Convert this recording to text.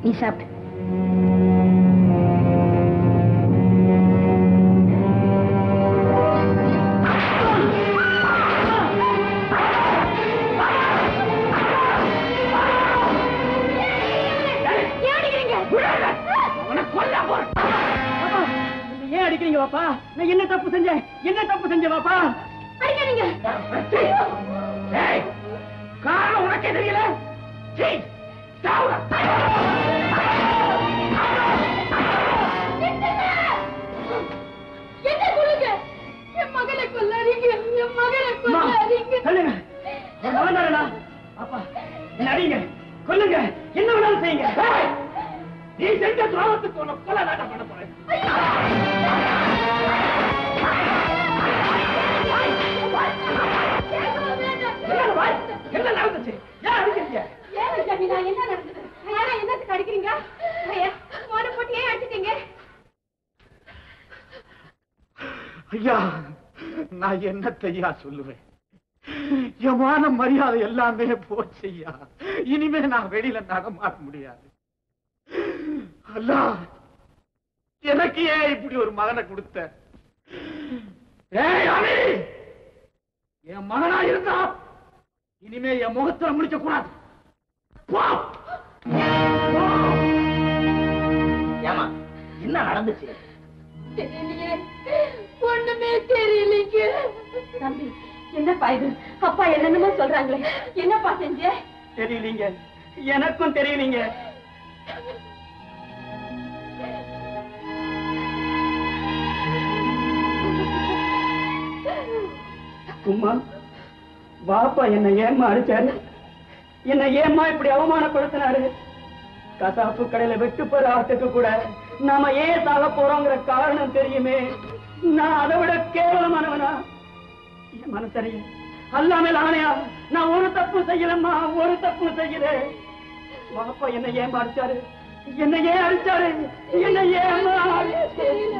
நீ சாப்பிடு. ஏன் அடிக்கிறீங்க பாப்பா? நான் என்ன தப்பு செஞ்சேன்? என்ன தப்பு செஞ்சேன் பாப்பா? அடிக்காதீங்க. காரணம் உனக்கே தெரியல. என்ன கொல்லுங்க? என் மகளை கொல்லாதீங்க. என் மகளை கொல்லாதீங்க. அப்பா நடிங்க, கொல்லுங்க, என்ன வேணாலும் செய்யுங்க. நீ செஞ்ச துரோகத்துக்கு உன்னை கொலை நாட்டம் பண்ண போறேன். என்ன நடந்துச்சு? ஏன் அடிக்கிறீங்க? என்ன நடந்தது? என்னத்துக்கு அடிக்கிறீங்க? மோனை போட்டு ஏன் அடிச்சிட்டீங்க? ஐயா, நான் என்னத்தையா சொல்லுவேன்? என் மான மரியாதை எல்லாமே போச்சு ஐயா. இனிமே நான் வெளியில நடமாட முடியாது. அல்ல, எனக்கு ஏன் இப்படி ஒரு மகனை கொடுத்த? என் மகனா இருந்தா இனிமே என் முகத்துல முடிக்க கூடாது. ஏமா என்ன நடந்துச்சு? தெரியலையே, ஒண்ணுமே தெரியலைங்க. தம்பி, என்னப்பா இது? அப்பா என்னென்னமோ சொல்றாங்களே, என்னப்பா செஞ்ச? தெரியலீங்க, எனக்கும் தெரியலீங்க. உம்மா, பாப்பா என்ன ஏமா அடிச்சாரு? என்ன ஏமா இப்படி அவமானப்படுத்தினாரு? கசாப்பு கடையில வெட்டு போற ஆட்டுக்கு கூட நாம ஏன் சாக போறோங்கிற காரணம் தெரியுமே. நான் அதை விட கேவலமானவனா? என் மனசரிய அல்லாமே ஆணையா, நான் ஒரு தப்பு செய்யலம்மா, ஒரு தப்பு செய்யல. பாப்பா என்ன ஏமா அடிச்சாரு? என்ன ஏன் அடிச்சாரு? என்ன ஏமா? தெரியல,